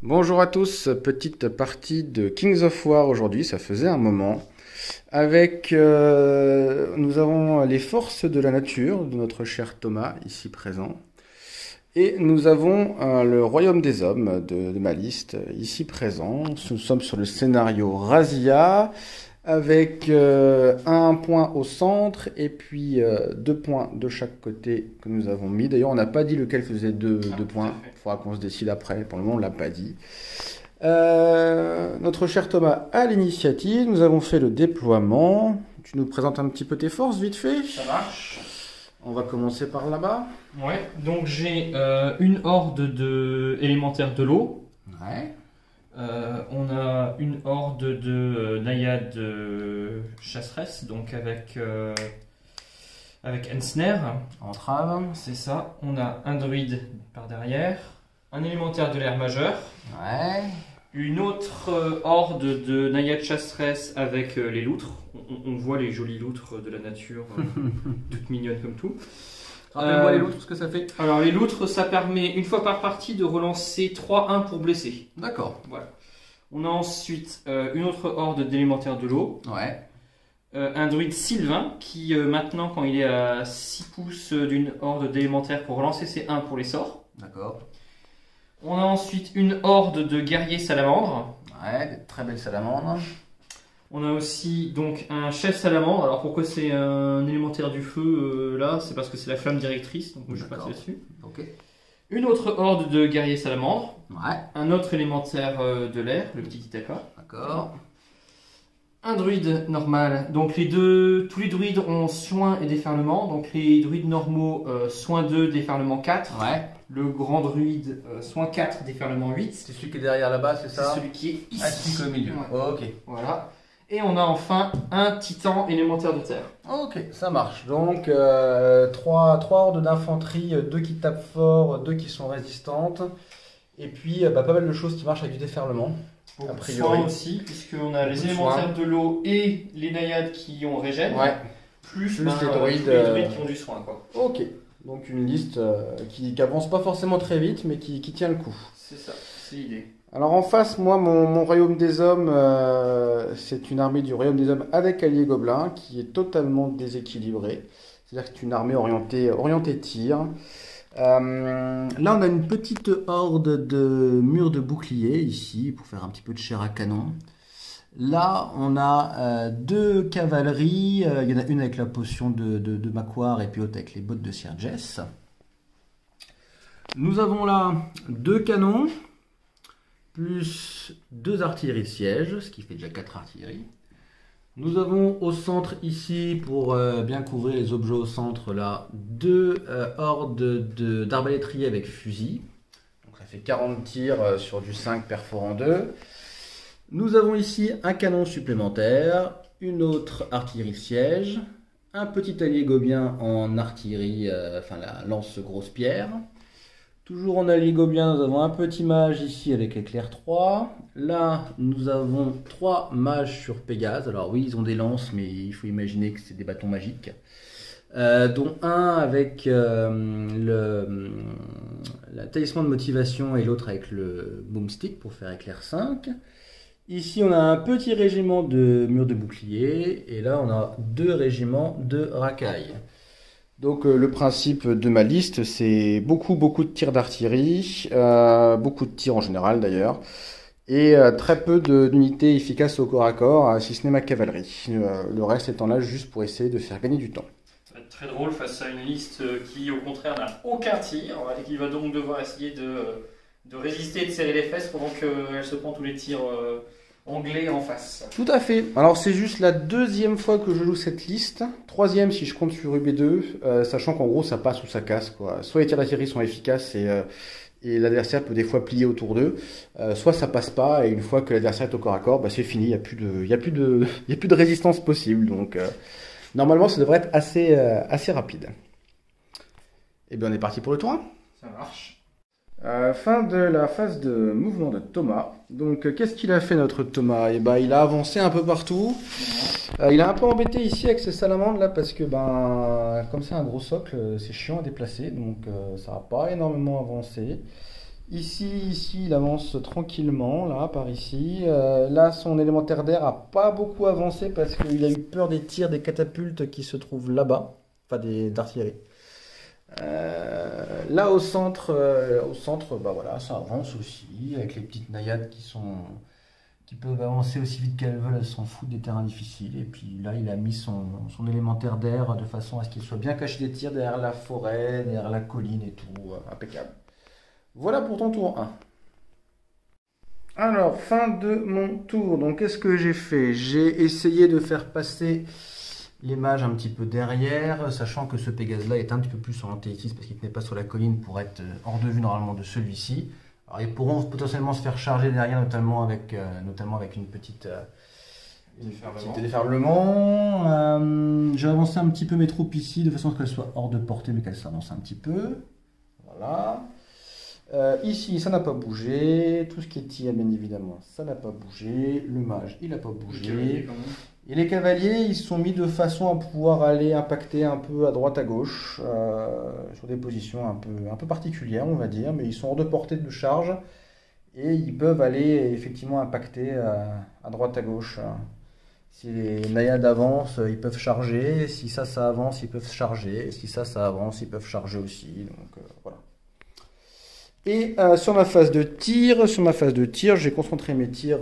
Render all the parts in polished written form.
Bonjour à tous, petite partie de Kings of War aujourd'hui, ça faisait un moment. Nous avons les forces de la nature de notre cher Thomas, ici présent. Et nous avons le royaume des hommes de ma liste, ici présent. Nous sommes sur le scénario Razia, avec un point au centre et puis 2 points de chaque côté que nous avons mis. D'ailleurs, on n'a pas dit lequel faisait deux points. Il faudra qu'on se décide après. Pour le moment, on ne l'a pas dit. Notre cher Thomas a l'initiative. Nous avons fait le déploiement. Tu nous présentes un petit peu tes forces, vite fait? Ça marche. On va commencer par là-bas. Ouais, donc j'ai une horde élémentaires de l'eau. Ouais. On a une horde de naïades chasseresses, donc avec Ensner. Entrave. C'est ça. On a un druide par derrière. Un élémentaire de l'air majeur. Ouais. Une autre horde de naïades chasseresses avec les loutres. On voit les jolies loutres de la nature, toutes mignonnes comme tout. Rappelez-moi les loutres, ce que ça fait. Alors les loutres, ça permet une fois par partie de relancer 3-1 pour blesser. D'accord. Voilà. On a ensuite une autre horde d'élémentaires de l'eau. Ouais. Un druide sylvain qui maintenant quand il est à 6 pouces d'une horde d'élémentaires pour relancer ses 1 pour les sorts. D'accord. On a ensuite une horde de guerriers salamandres. Ouais, des très belles salamandres. On a aussi donc un chef salamandre. Alors pourquoi c'est un élémentaire du feu là? C'est parce que c'est la flamme directrice, donc moi je suis parti là-dessus. Ok. Une autre horde de guerriers salamandres. Ouais. Un autre élémentaire de l'air, le petit Itaka. D'accord. Un druide normal. Donc tous les druides ont soin et déferlement. Donc les druides normaux, soin 2, déferlement 4. Ouais. Le grand druide, soin 4, déferlement 8. C'est celui qui est derrière là-bas, c'est C'est ça? celui qui est ici. Assis au milieu. Ouais. Oh, ok. Voilà. Et on a enfin un titan élémentaire de terre. Ok, ça marche. Donc, 3 hordes d'infanterie, 2 qui tapent fort, 2 qui sont résistantes. Et puis, pas mal de choses qui marchent avec du déferlement. Beaucoup A de priori. soins aussi, puisqu'on a les Beaucoup de élémentaires de l'eau et les naïades qui ont régène. Ouais. Plus les druides, tous les druides qui ont du soin, quoi. Ok. Donc, une liste qui avance pas forcément très vite, mais qui tient le coup. C'est ça, c'est l'idée. Alors en face, moi, mon royaume des hommes, c'est une armée du royaume des hommes avec alliés gobelins qui est totalement déséquilibrée. C'est-à-dire que c'est une armée orientée tir. Là, on a une petite horde de murs de boucliers ici pour faire un petit peu de chair à canon. Là, on a 2 cavaleries. Il y en a une avec la potion de Maquar et puis l'autre avec les bottes de Sierges. Nous avons là 2 canons plus 2 artilleries de siège, ce qui fait déjà 4 artilleries. Nous avons au centre ici, pour bien couvrir les objets au centre, là, 2 hordes d'arbalétriers avec fusil. Donc ça fait 40 tirs sur du 5 perforant 2. Nous avons ici un canon supplémentaire, une autre artillerie de siège, un petit allié gobien en artillerie, la lance grosse pierre. Toujours en allié gobelin, nous avons un petit mage ici avec éclair 3. Là, nous avons 3 mages sur Pégase. Alors oui, ils ont des lances, mais il faut imaginer que c'est des bâtons magiques. Dont un avec la talisman de motivation et l'autre avec le boomstick pour faire éclair 5. Ici, on a un petit régiment de murs de bouclier. Et là, on a 2 régiments de racailles. Donc le principe de ma liste, c'est beaucoup de tirs d'artillerie, beaucoup de tirs en général d'ailleurs, et très peu d'unités efficaces au corps à corps, si ce n'est ma cavalerie. Le reste étant là juste pour essayer de faire gagner du temps. Ça va être très drôle face à une liste qui au contraire n'a aucun tir, et qui va donc devoir essayer de résister et de serrer les fesses pendant qu'elle se prend tous les tirs anglais en face. Tout à fait. Alors c'est juste la 2e fois que je joue cette liste, 3e si je compte sur UB2, sachant qu'en gros ça passe ou ça casse, quoi. Soit les tirs d'artillerie sont efficaces et l'adversaire peut des fois plier autour d'eux, soit ça passe pas et une fois que l'adversaire est au corps à corps, c'est fini, il n'y a plus de résistance possible. Donc normalement ça devrait être assez rapide. Et bien on est parti pour le tour 1. Ça marche. Fin de la phase de mouvement de Thomas. Donc, qu'est-ce qu'il a fait notre Thomas? Et ben, il a avancé un peu partout. Il a un peu embêté ici avec ses salamandres là parce que comme c'est un gros socle, c'est chiant à déplacer, donc ça n'a pas énormément avancé. Ici, il avance tranquillement, là, par ici. Là, son élémentaire d'air a pas beaucoup avancé parce qu'il a eu peur des tirs des catapultes qui se trouvent là-bas, enfin d'artillerie. Là, au centre, bah voilà, ça avance aussi, avec les petites naïades qui peuvent avancer aussi vite qu'elles veulent, elles s'en foutent des terrains difficiles. Et puis là, il a mis son élémentaire d'air de façon à ce qu'il soit bien caché des tirs derrière la forêt, derrière la colline et tout, impeccable. Voilà pour ton tour 1. Alors, fin de mon tour. Donc, qu'est-ce que j'ai fait? J'ai essayé de faire passer les mages un petit peu derrière, sachant que ce Pégase-là est un petit peu plus orienté ici, parce qu'il ne tenait pas sur la colline pour être hors de vue normalement de celui-ci. Alors, ils pourront potentiellement se faire charger derrière, notamment avec une petite déferlement. J'ai avancé un petit peu mes troupes ici, de façon à ce qu'elles soient hors de portée, mais qu'elles s'avancent un petit peu. Voilà. Ici, ça n'a pas bougé. Tout ce qui est tir, bien évidemment, ça n'a pas bougé. Le mage, il n'a pas bougé. Et les cavaliers, ils se sont mis de façon à pouvoir aller impacter un peu à droite, à gauche, sur des positions un peu particulières, on va dire. Mais ils sont hors de portée de charge et ils peuvent aller effectivement impacter à droite, à gauche. Si les naïades avancent, ils peuvent charger. Si ça avance, ils peuvent charger. Et si ça avance, ils peuvent charger aussi. Donc voilà. Et sur ma phase de tir, j'ai concentré mes tirs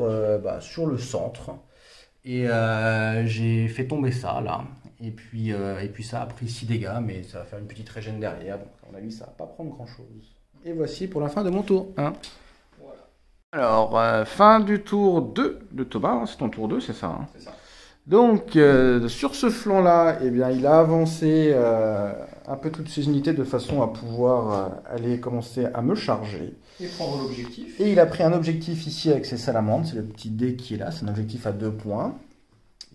sur le centre. Et j'ai fait tomber ça là. Et puis ça a pris 6 dégâts, mais ça va faire une petite régène derrière. Donc à mon avis, ça va pas prendre grand chose. Et voici pour la fin de mon tour 1. Voilà. Alors, fin du tour 2 de Thomas. Hein, c'est ton tour 2, c'est ça, hein? C'est ça. Donc, sur ce flanc-là, eh bien, il a avancé un peu toutes ses unités de façon à pouvoir aller commencer à me charger. Et prendre l'objectif. Et il a pris un objectif ici avec ses salamandres, c'est le petit dé qui est là, c'est un objectif à 2 points.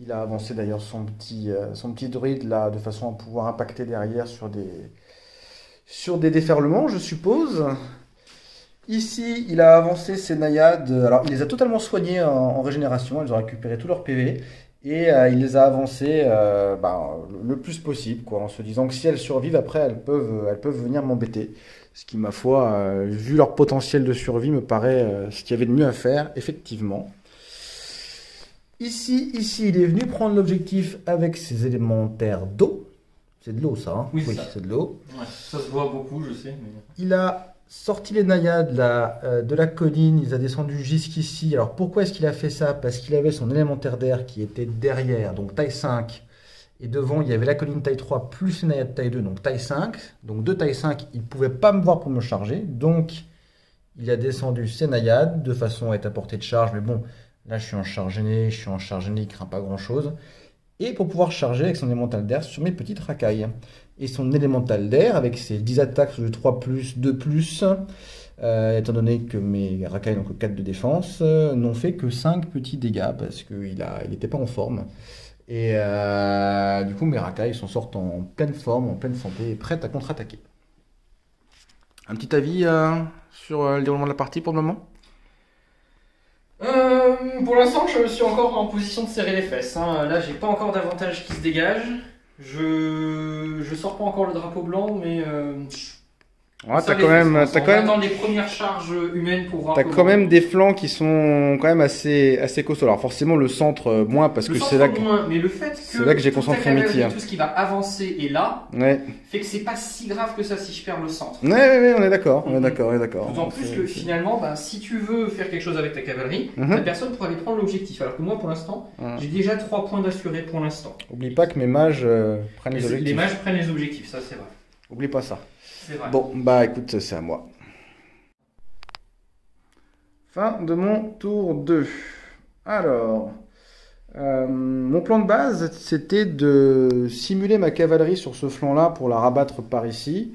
Il a avancé d'ailleurs son petit druide là, de façon à pouvoir impacter derrière sur des déferlements, je suppose. Ici, il a avancé ses naïades, alors il les a totalement soignées en régénération, elles ont récupéré tout leur PV. Et il les a avancées le plus possible, quoi, en se disant que si elles survivent, après, elles peuvent venir m'embêter. Ce qui, ma foi, vu leur potentiel de survie, me paraît ce qu'il y avait de mieux à faire, effectivement. Ici, il est venu prendre l'objectif avec ses élémentaires d'eau. C'est de l'eau, ça, hein? Oui, c'est de l'eau. Ouais, ça se voit beaucoup, je sais. Mais... Il a sorti les naïades là, de la colline, il a descendu jusqu'ici. Alors pourquoi est-ce qu'il a fait ça? Parce qu'il avait son élémentaire d'air qui était derrière, donc taille 5. Et devant, il y avait la colline taille 3 plus les naïades taille 2, donc taille 5. Donc de taille 5, il ne pouvait pas me voir pour me charger. Donc il a descendu ses naïades de façon à être à portée de charge. Mais bon, là je suis en charge aînée, il ne craint pas grand-chose. Et pour pouvoir charger avec son élémental d'air sur mes petites racailles. Et son élémental d'air, avec ses 10 attaques de 3+, 2+, étant donné que mes racailles n'ont que 4 de défense, n'ont fait que 5 petits dégâts, parce qu'il n'était pas en forme. Et du coup, mes racailles sortent en pleine forme, en pleine santé, et prêtes à contre-attaquer. Un petit avis sur le déroulement de la partie pour le moment? Pour l'instant, je suis encore en position de serrer les fesses. Hein. Là, j'ai pas encore d'avantage qui se dégage. Je sors pas encore le drapeau blanc, mais t'as quand même attend les premières charges humaines pour voir. T'as quand même des flancs qui sont quand même assez costauds. Alors forcément le centre moins parce que c'est là que mais le fait que c'est là que j'ai concentré mes tirs. Tout ce qui va avancer est là, ouais, fait que c'est pas si grave que ça si je perds le centre. Ouais, on est d'accord, on est d'accord. D'autant plus que finalement, si tu veux faire quelque chose avec ta cavalerie, la personne pourra aller prendre l'objectif. Alors que moi, pour l'instant, j'ai déjà 3 points d'assuré pour l'instant. Oublie pas que mes mages prennent les objectifs. Les mages prennent les objectifs, ça c'est vrai. Oublie pas ça. Vrai. Bon, écoute, c'est à moi. Fin de mon tour 2. Alors, mon plan de base, c'était de simuler ma cavalerie sur ce flanc-là pour la rabattre par ici.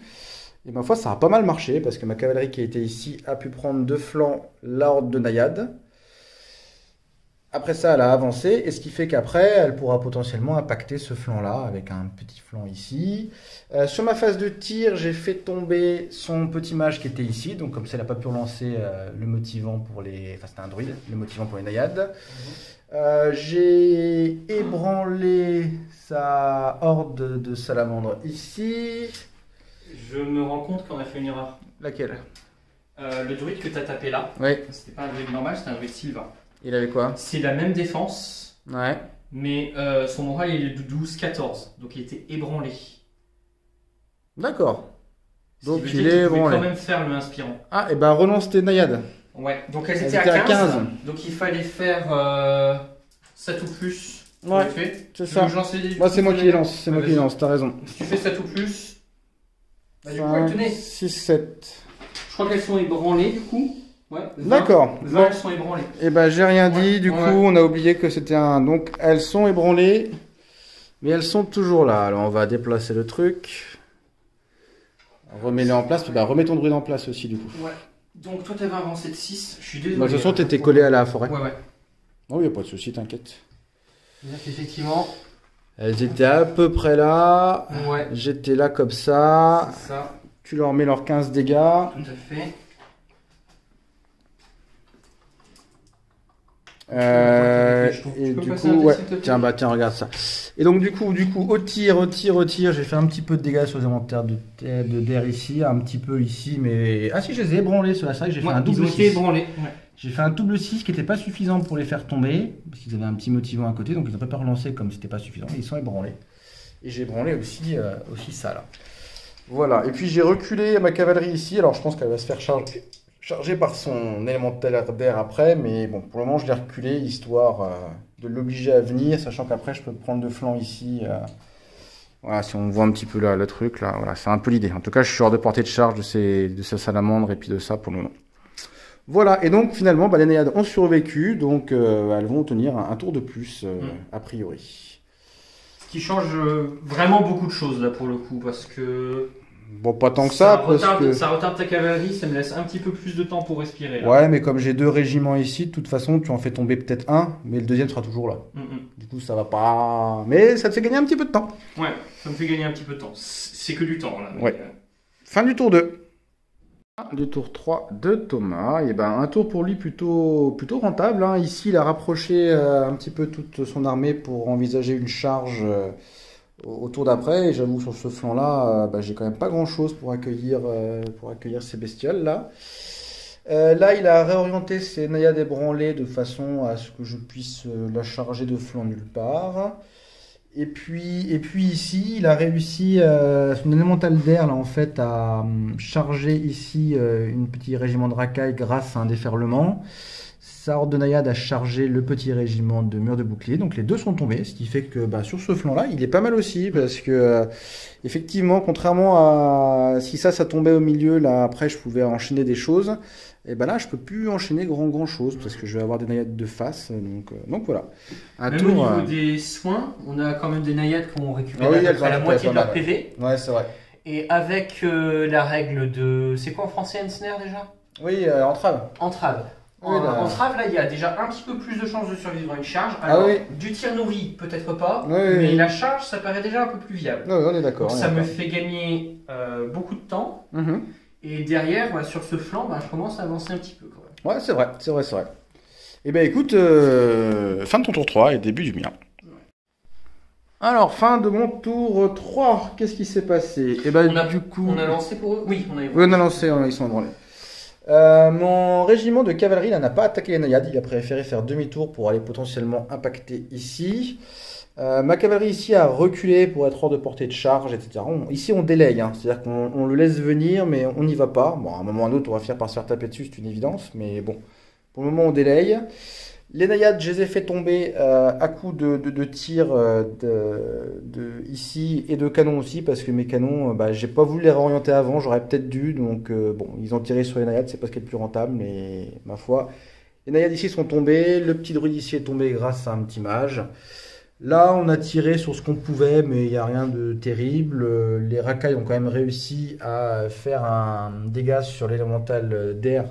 Et ma foi, ça a pas mal marché, parce que ma cavalerie qui était ici a pu prendre de flanc la horde de naïades. Après ça, elle a avancé, et ce qui fait qu'après, elle pourra potentiellement impacter ce flanc-là, avec un petit flanc ici. Sur ma phase de tir, j'ai fait tomber son petit mage qui était ici, donc comme ça, elle n'a pas pu relancer le motivant pour les... Enfin, c'était un druide, le motivant pour les naïades. J'ai ébranlé sa horde de salamandres ici. Je me rends compte qu'on a fait une erreur. Laquelle? Le druide que tu as tapé là, Oui. c'était pas un druide normal, c'était un druide Sylvain. Il avait quoi? C'est la même défense, Ouais. mais son moral il est de 12-14, donc il était ébranlé. D'accord. Donc Ce qui veut il dire est qu'il pouvait ébranlé. quand même faire le inspirant. Ah, et ben relance tes naïades. Ouais, donc elles Elles étaient étaient à à 15, 15. donc il fallait faire 7 ou plus. Ouais, c'est ça. Moi, c'est moi qui les lance. C'est moi qui les lance, t'as raison. Si tu fais 7 ou plus, bah, du coup, elles tenaient. 6, 7. Je crois qu'elles sont ébranlées du coup. Ouais, 20. D'accord. 20, Bon. elles sont ébranlées. Et ben j'ai rien dit, Ouais, du ouais. coup on a oublié que c'était un. Donc elles sont ébranlées, mais elles sont toujours là. Alors on va déplacer le truc. Remets-les en place, bah, remets ton druide en place aussi du coup. Ouais. Donc toi t'avais avancé de 6, je suis désolé. Bah, de toute façon t'étais collé à la forêt. Ouais, ouais. Oh, y a pas de souci, t'inquiète. C'est-à-dire qu'effectivement, Elles étaient à peu près là. ouais, J'étais là comme ça. c'est ça, Tu leur mets leurs 15 dégâts. tout à fait. Et peux du passer coup, un dé, ouais. s'il te plaît Tiens, regarde ça. Et donc, du coup, au tir, j'ai fait un petit peu de dégâts sur les inventaires d'air ici, un petit peu ici, mais. Ah si, je les ai ébranlés, c'est vrai que j'ai fait Ouais, un ils double ont été 6. ébranlés. Ouais. J'ai fait un double 6 qui n'était pas suffisant pour les faire tomber, parce qu'ils avaient un petit motivant à côté, donc ils n'ont pas relancé comme c'était pas suffisant, et ils sont ébranlés. Et j'ai ébranlé aussi ça là. Voilà, et puis j'ai reculé ma cavalerie ici, alors je pense qu'elle va se faire charger par son élémentaire d'air après, mais bon, pour le moment je l'ai reculé histoire de l'obliger à venir, sachant qu'après je peux prendre de flanc ici. Voilà, si on voit un petit peu là, le truc, là, voilà, c'est un peu l'idée. En tout cas, je suis hors de portée de charge de ces salamandres et puis de ça pour le moment. Voilà, et donc finalement, bah, les naïades ont survécu, donc elles vont tenir un tour de plus, a priori. Ce qui change vraiment beaucoup de choses là pour le coup, parce que Bon, pas tant que ça, parce que... ça retarde ta cavalerie, ça me laisse un petit peu plus de temps pour respirer. Là. Ouais, mais comme j'ai 2 régiments ici, de toute façon, tu en fais tomber peut-être un, mais le deuxième sera toujours là. Du coup, ça va pas... Mais ça te fait gagner un petit peu de temps. Ouais, ça me fait gagner un petit peu de temps. C'est que du temps là. Ouais. Fin du tour 2. Du tour 3 de Thomas. Et ben, un tour pour lui plutôt rentable. Hein. Ici, il a rapproché un petit peu toute son armée pour envisager une charge au tour d'après. Et j'avoue, sur ce flanc-là, j'ai quand même pas grand-chose pour accueillir ces bestioles-là. Là, il a réorienté ses naïades ébranlées de façon à ce que je puisse la charger de flanc nulle part. Et puis ici, il a réussi son élémental d'air là en fait à charger ici une petit régiment de racailles grâce à un déferlement. Sa horde de naïades a chargé le petit régiment de murs de bouclier. Donc les deux sont tombés, ce qui fait que sur ce flanc-là, il est pas mal aussi parce que effectivement, contrairement à si ça tombait au milieu, là après je pouvais enchaîner des choses. Et ben là, je peux plus enchaîner grand chose parce que je vais avoir des naïades de face. Donc voilà. Même au niveau des soins, on a quand même des naïades qui ont récupéré à la moitié de leur PV. Ouais, c'est vrai. Et avec la règle de... C'est quoi en français, Ensner déjà? Oui, entrave. Entrave. Oui, entrave, là, il y a déjà un petit peu plus de chances de survivre à une charge. Alors, du tir nourri, peut-être pas, mais la charge, ça paraît déjà un peu plus viable. Oui, on est d'accord. Ça me fait gagner beaucoup de temps. Et derrière, sur ce flanc, je commence à avancer un petit peu. Quand même. Ouais, c'est vrai. Eh bien, écoute, fin de ton tour 3 et début du mien. Ouais. Alors, fin de mon tour 3. Qu'est-ce qui s'est passé? Eh ben, du coup... On a lancé pour eux? Oui, on a lancé, ils sont ébranlés. Mon régiment de cavalerie n'a pas attaqué les naïades. Il a préféré faire demi-tour pour aller potentiellement impacter ici. Ma cavalerie ici a reculé pour être hors de portée de charge, etc. Ici on délaye, hein. C'est-à-dire qu'on le laisse venir, mais on n'y va pas. Bon, à un moment ou à un autre, on va finir par se faire taper dessus, c'est une évidence, mais bon, pour le moment on délaye. Les naïades, je les ai fait tomber à coups de tir ici et de canon aussi, parce que mes canons, j'ai pas voulu les réorienter avant, j'aurais peut-être dû, donc bon, ils ont tiré sur les naïades, c'est pas ce qui est le plus rentable, mais ma foi. Les naïades ici sont tombées, le petit druide ici est tombé grâce à un petit mage. Là, on a tiré sur ce qu'on pouvait, mais il n'y a rien de terrible. Les racailles ont quand même réussi à faire un dégât sur l'élémental d'air.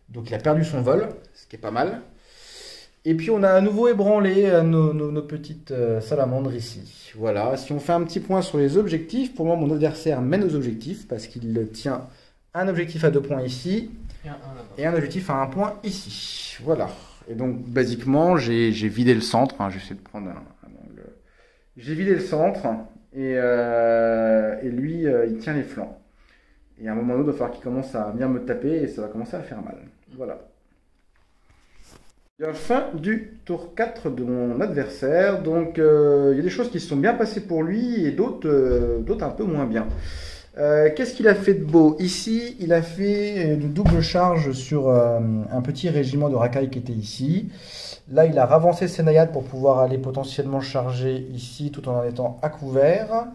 Donc, il a perdu son vol, ce qui est pas mal. Et puis, on a à nouveau ébranlé nos petites salamandres ici. Voilà, si on fait un petit point sur les objectifs, pour le moment, mon adversaire mène aux objectifs parce qu'il tient un objectif à 2 points ici et un objectif à 1 point ici. Voilà. Et donc, basiquement, j'ai vidé le centre. Hein, j'essaie de prendre j'ai vidé le centre et lui, il tient les flancs. Et à un moment donné, il va falloir qu'il commence à venir me taper et ça va commencer à faire mal. Voilà. Bien, fin du tour 4 de mon adversaire. Donc, il y a des choses qui se sont bien passées pour lui et d'autres un peu moins bien. Qu'est-ce qu'il a fait de beau? Ici, il a fait une double charge sur un petit régiment de racailles qui était ici. Là, il a ravancé ses naïades pour pouvoir aller potentiellement charger ici tout en étant à couvert.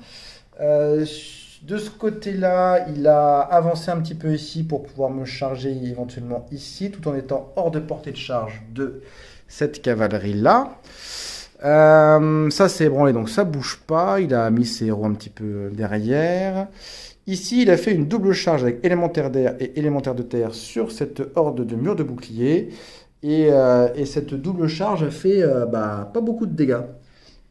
De ce côté-là, il a avancé un petit peu ici pour pouvoir me charger éventuellement ici tout en étant hors de portée de charge de cette cavalerie-là. Ça c'est ébranlé, donc ça bouge pas. Il a mis ses héros un petit peu derrière. Ici, il a fait une double charge avec élémentaire d'air et élémentaire de terre sur cette horde de murs de bouclier. Et cette double charge a fait pas beaucoup de dégâts.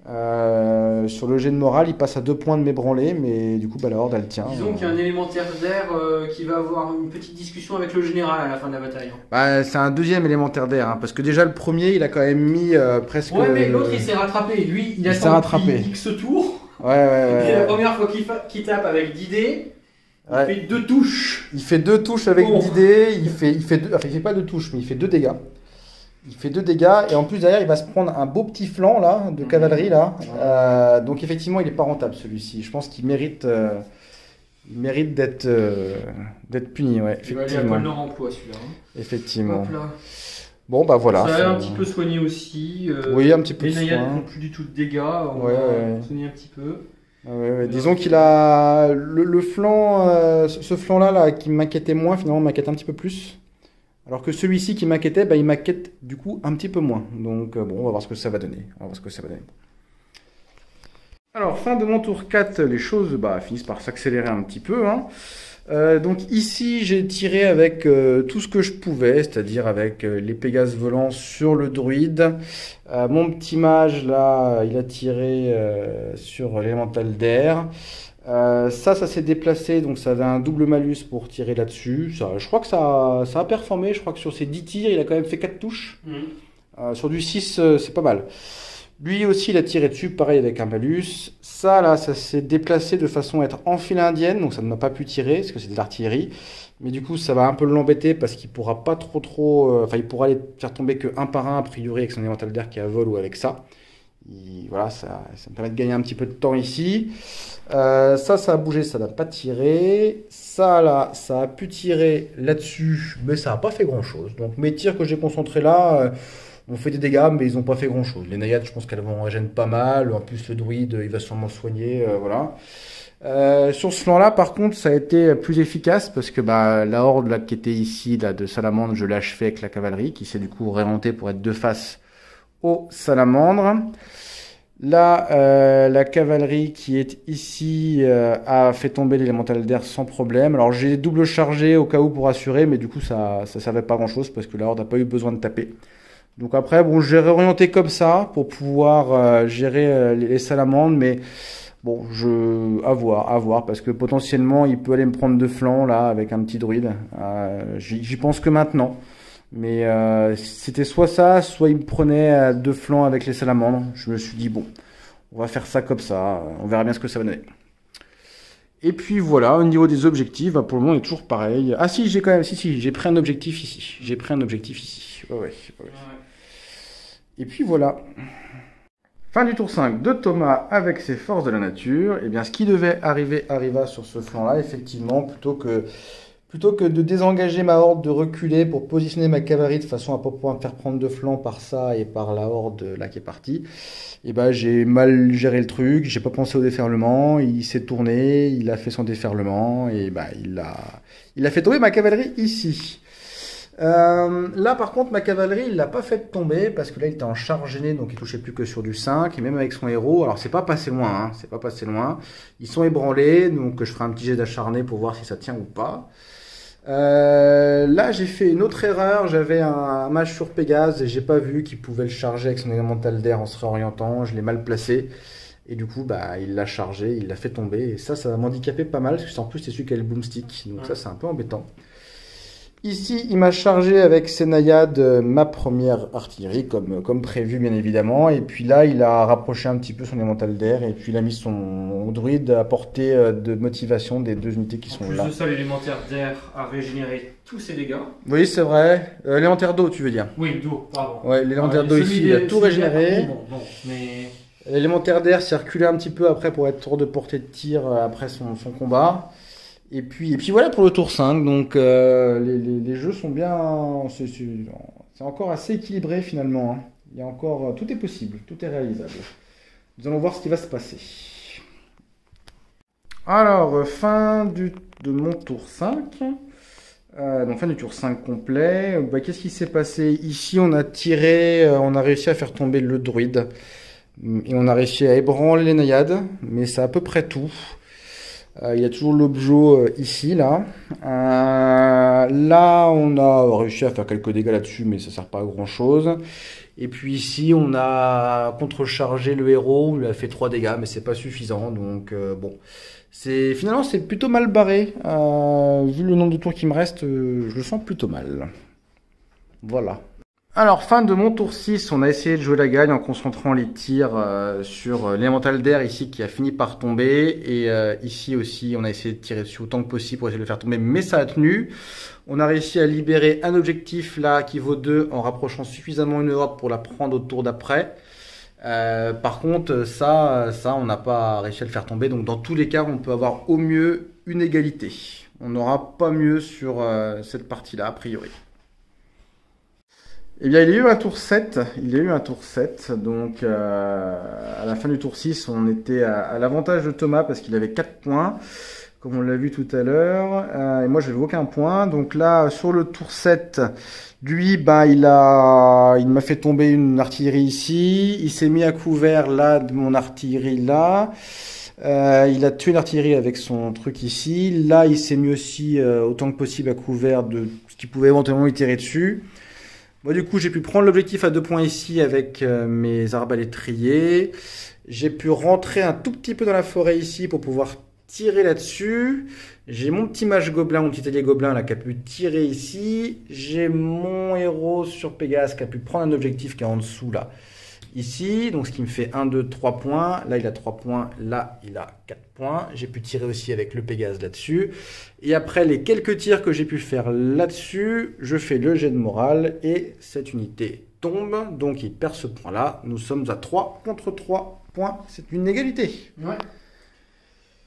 Sur le jet de morale, il passe à 2 points de m'ébranler, mais du coup, la horde, elle tient. Disons qu'il y a un élémentaire d'air qui va avoir une petite discussion avec le général à la fin de la bataille. C'est un deuxième élémentaire d'air, hein, parce que déjà le premier, il a quand même mis presque. Ouais, mais l'autre, il s'est rattrapé. Lui, il s'est rattrapé. X tour. Ouais. Et la première fois qu'il tape avec 10 dés, il fait 2 touches. Il fait 2 touches avec 10 dés. Il fait pas 2 touches, mais il fait 2 dégâts. Il fait 2 dégâts et en plus derrière il va se prendre un beau petit flanc là de cavalerie là. Donc effectivement il est pas rentable celui-ci. Je pense qu'il mérite, d'être puni. Ouais, il va aller à Pôle Nord emploi celui-là. Effectivement. Hop là. Bon voilà. Ça a un petit peu soigné aussi. Oui, un petit peu. Les naïades ne font plus du tout de dégâts. On va soigner un petit peu. Disons qu'il a le flanc, ce flanc là qui m'inquiétait moins finalement m'inquiète un petit peu plus. Alors que celui-ci qui m'inquiétait, il m'inquiète du coup un petit peu moins. Donc on va voir ce que ça va donner. Alors, fin de mon tour 4, les choses finissent par s'accélérer un petit peu. Hein. Donc ici, j'ai tiré avec tout ce que je pouvais, c'est-à-dire avec les Pégases volants sur le druide. Mon petit mage, là, il a tiré sur l'élémental d'air. Ça s'est déplacé, donc ça avait un double malus pour tirer là-dessus. Je crois que ça a performé. Je crois que sur ces 10 tirs, il a quand même fait 4 touches. Sur du 6, c'est pas mal. Lui aussi, il a tiré dessus, pareil avec un malus. Ça s'est déplacé de façon à être en file indienne, donc ça ne m'a pas pu tirer, parce que c'est de l'artillerie. Mais du coup, ça va un peu l'embêter, parce qu'il pourra pas trop... il pourra les faire tomber que un par un, a priori, avec son élémental d'air qui est à vol ou avec ça. Ça me permet de gagner un petit peu de temps ici. Ça a bougé, ça n'a pas tiré. Ça a pu tirer là-dessus, mais ça n'a pas fait grand-chose. Donc mes tirs que j'ai concentrés là ont fait des dégâts, mais ils n'ont pas fait grand-chose. Les naïades, je pense qu'elles vont régénérer pas mal. En plus, le druide, il va sûrement soigner. Voilà. Sur ce flanc-là, par contre, ça a été plus efficace parce que la horde là, qui était ici là, de salamandres, je l'ai achevé avec la cavalerie qui s'est du coup remontée pour être de face aux salamandres. Là, la cavalerie qui est ici a fait tomber l'élémental d'air sans problème. Alors j'ai double chargé au cas où pour assurer, mais du coup ça servait pas grand chose parce que la horde n'a pas eu besoin de taper. Donc après, j'ai réorienté comme ça pour pouvoir gérer les salamandres, mais bon, à voir, parce que potentiellement il peut aller me prendre de flanc là avec un petit druide. J'y pense que maintenant. Mais c'était soit ça, soit il me prenait de flanc avec les salamandres. Je me suis dit, bon, on va faire ça comme ça, on verra bien ce que ça va donner. Et puis voilà, au niveau des objectifs, pour le moment, on est toujours pareil. Ah si, j'ai pris un objectif ici. Ouais. Et puis voilà. Fin du tour 5 de Thomas avec ses forces de la nature. Et bien, ce qui devait arriver arriva sur ce flanc-là, effectivement, plutôt que de désengager ma horde, de reculer pour positionner ma cavalerie de façon à ne pas pouvoir me faire prendre de flanc par ça et par la horde là qui est partie, et j'ai mal géré le truc, j'ai pas pensé au déferlement, il s'est tourné, il a fait son déferlement et il a fait tomber ma cavalerie ici. Là par contre ma cavalerie il l'a pas fait tomber parce que là il était en charge gênée donc il touchait plus que sur du 5 et même avec son héros, alors c'est pas passé loin, ils sont ébranlés donc je ferai un petit jet d'acharné pour voir si ça tient ou pas. Là j'ai fait une autre erreur, j'avais un mage sur Pégase et j'ai pas vu qu'il pouvait le charger avec son élémental d'air en se réorientant, je l'ai mal placé et du coup il l'a chargé, il l'a fait tomber et ça va m'handicaper pas mal parce que en plus c'est celui qui a le boomstick donc ça c'est un peu embêtant. Ici, il m'a chargé avec ses naïades ma première artillerie, comme prévu bien évidemment. Et puis là, il a rapproché un petit peu son élémental d'air et puis il a mis son druide à portée de motivation des 2 unités qui sont là. En plus de ça, l'élémentaire d'air a régénéré tous ses dégâts. Oui, c'est vrai. L'élémentaire d'eau, tu veux dire? Oui, d'eau, pardon. Ouais, l'élémentaire d'eau ici, il a tout régénéré. Bon, mais... L'élémentaire d'air s'est reculé un petit peu après pour être hors de portée de tir après son combat. Et puis voilà pour le tour 5. Donc les jeux sont bien. C'est encore assez équilibré finalement. Hein. Il y a encore. Tout est possible, tout est réalisable. Nous allons voir ce qui va se passer. Alors, fin de mon tour 5. Donc fin du tour 5 complet. Qu'est-ce qui s'est passé? Ici, on a tiré, on a réussi à faire tomber le druide. Et on a réussi à ébranler les naïades, mais c'est à peu près tout. Il y a toujours l'objet ici, là. Là, on a réussi à faire quelques dégâts là-dessus, mais ça sert pas à grand-chose. Et puis ici, on a contrechargé le héros, on lui a fait 3 dégâts, mais c'est pas suffisant. Donc bon, finalement c'est plutôt mal barré. Vu le nombre de tours qui me reste, je le sens plutôt mal. Voilà. Alors, fin de mon tour 6, on a essayé de jouer la gagne en concentrant les tirs sur l'élémental d'air ici qui a fini par tomber. Et ici aussi, on a essayé de tirer dessus autant que possible pour essayer de le faire tomber, mais ça a tenu. On a réussi à libérer un objectif là qui vaut 2 en rapprochant suffisamment une Europe pour la prendre au tour d'après. Par contre, ça, on n'a pas réussi à le faire tomber. Donc, dans tous les cas, on peut avoir au mieux une égalité. On n'aura pas mieux sur cette partie-là, a priori. Eh bien, il y a eu un tour 7. Donc, à la fin du tour 6, on était à l'avantage de Thomas parce qu'il avait 4 points, comme on l'a vu tout à l'heure. Et moi, je n'avais aucun point. Donc là, sur le tour 7, lui, il m'a fait tomber une artillerie ici. Il s'est mis à couvert là de mon artillerie là. Il a tué l'artillerie avec son truc ici. Là, il s'est mis aussi autant que possible à couvert de ce qui pouvait éventuellement lui tirer dessus. Moi, du coup, j'ai pu prendre l'objectif à 2 points ici avec mes arbalétriers. J'ai pu rentrer un tout petit peu dans la forêt ici pour pouvoir tirer là-dessus. J'ai mon petit mage gobelin, mon petit allié gobelin là qui a pu tirer ici. J'ai mon héros sur Pégase qui a pu prendre un objectif qui est en dessous là. Ici, donc ce qui me fait 1, 2, 3 points. Là, il a 3 points. Là, il a 4 points. J'ai pu tirer aussi avec le Pégase là-dessus. Et après les quelques tirs que j'ai pu faire là-dessus, je fais le jet de morale et cette unité tombe. Donc, il perd ce point-là. Nous sommes à 3 contre 3 points. C'est une égalité. Ouais.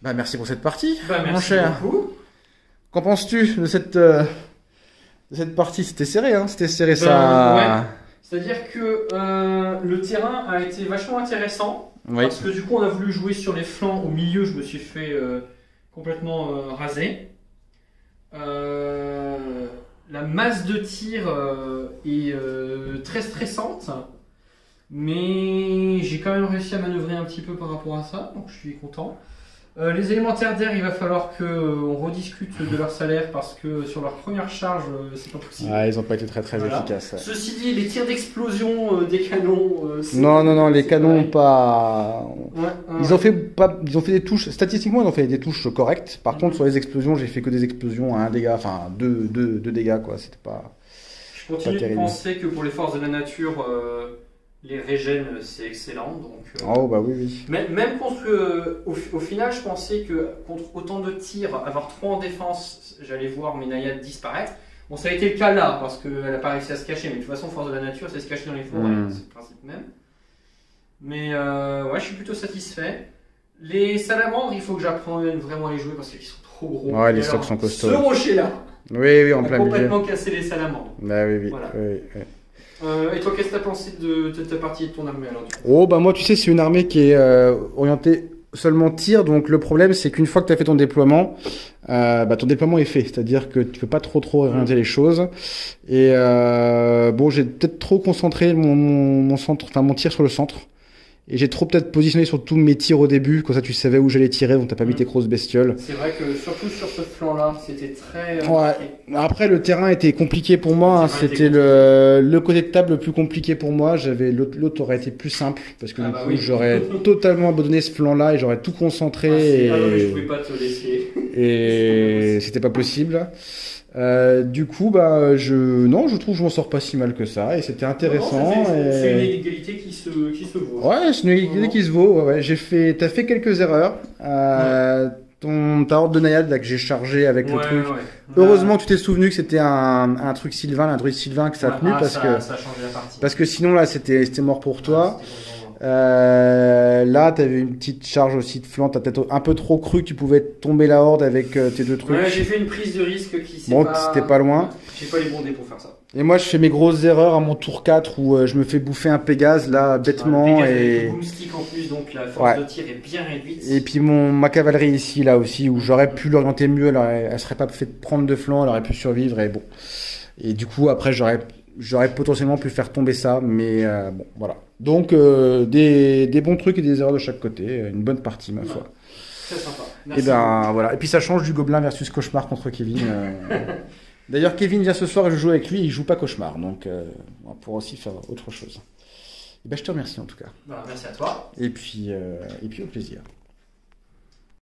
Bah, merci pour cette partie, merci mon cher. Beaucoup. Qu'en penses-tu de cette partie? C'était serré, hein? C'était serré, ça. Ouais. C'est-à-dire que le terrain a été vachement intéressant. Oui. Parce que du coup, on a voulu jouer sur les flancs. Au milieu, je me suis fait complètement raser. La masse de tir est très stressante. Mais j'ai quand même réussi à manœuvrer un petit peu par rapport à ça. Donc je suis content. Les élémentaires d'air, il va falloir qu'on rediscute de leur salaire parce que sur leur première charge, c'est pas possible. Ah, ils n'ont pas été très Voilà. efficaces. Ouais. Ceci dit, les tirs d'explosion des canons. Non, les canons pas. Ouais, Ils ont fait des touches. Statistiquement, ils ont fait des touches correctes. Par contre, sur les explosions, j'ai fait que des explosions à 1 dégât, enfin 2 dégâts quoi. C'était pas. Je continue de penser que pour les forces de la nature, les régènes c'est excellent. Donc. Oh bah oui. Même contre, au final, je pensais que contre autant de tirs, avoir 3 en défense, j'allais voir mes naïades disparaître. Bon, ça a été le cas là, parce qu'elle n'a pas réussi à se cacher, mais de toute façon, force de la nature, c'est se cacher dans les forêts, c'est le principe même. Mais ouais, je suis plutôt satisfait. Les salamandres, il faut que j'apprenne vraiment à les jouer parce qu'ils sont trop gros. Ouais, les stocks sont costauds. Ce rocher-là, Oui, en a plein milieu. complètement cassé les salamandres. Bah oui. Voilà. Oui. Et toi, qu'est-ce que tu as pensé de ta partie et de ton armée alors du coup? Oh bah moi, tu sais, c'est une armée qui est orientée seulement tir. Donc le problème, c'est qu'une fois que tu as fait ton déploiement, ton déploiement est fait. C'est-à-dire que tu peux pas trop orienter les choses. Et bon, j'ai peut-être trop concentré mon tir sur le centre. Et j'ai trop peut-être positionné sur tous mes tirs au début, comme ça tu savais où j'allais tirer, donc t'as pas mis tes grosses bestioles. C'est vrai que surtout sur ce flanc-là, c'était très... Ouais. Après, le terrain était compliqué pour moi, hein. C'était le côté de table le plus compliqué pour moi. L'autre aurait été plus simple, parce que j'aurais totalement abandonné ce flanc-là et j'aurais tout concentré. Non, mais je pouvais pas te laisser. Et c'était pas possible. Du coup, bah, non, je trouve que je m'en sors pas si mal que ça, et c'était intéressant. C'est une égalité qui se vaut. Ouais, c'est une égalité qui se vaut. Ouais. T'as fait quelques erreurs. Ta horde de naïades là que j'ai chargé avec le truc. Heureusement que tu t'es souvenu que c'était un truc Sylvain, un druide Sylvain que ça a tenu ça a changé la partie. parce que sinon là c'était mort pour toi. Là, t'avais une petite charge aussi de flanc. T'as peut-être un peu trop cru que tu pouvais tomber la horde avec tes deux trucs. Ouais, j'ai fait une prise de risque qui s'est c'était pas loin. J'ai pas les bons dés pour faire ça. Et moi, je fais mes grosses erreurs à mon tour 4 où je me fais bouffer un Pégase là bêtement et boomstick en plus, donc la force de tir est bien réduite. Et puis ma cavalerie ici là aussi où j'aurais pu l'orienter mieux, elle serait pas fait prendre de flanc, elle aurait pu survivre et bon. Et du coup après j'aurais potentiellement pu faire tomber ça, mais bon voilà. Donc des bons trucs et des erreurs de chaque côté, une bonne partie ma foi. Très sympa. Merci. Et ben voilà. Et puis ça change du gobelin versus cauchemar contre Kevin. D'ailleurs Kevin vient ce soir et je joue avec lui, il joue pas cauchemar, donc on pourra aussi faire autre chose. Et ben je te remercie en tout cas. Voilà, merci à toi. Et puis au plaisir.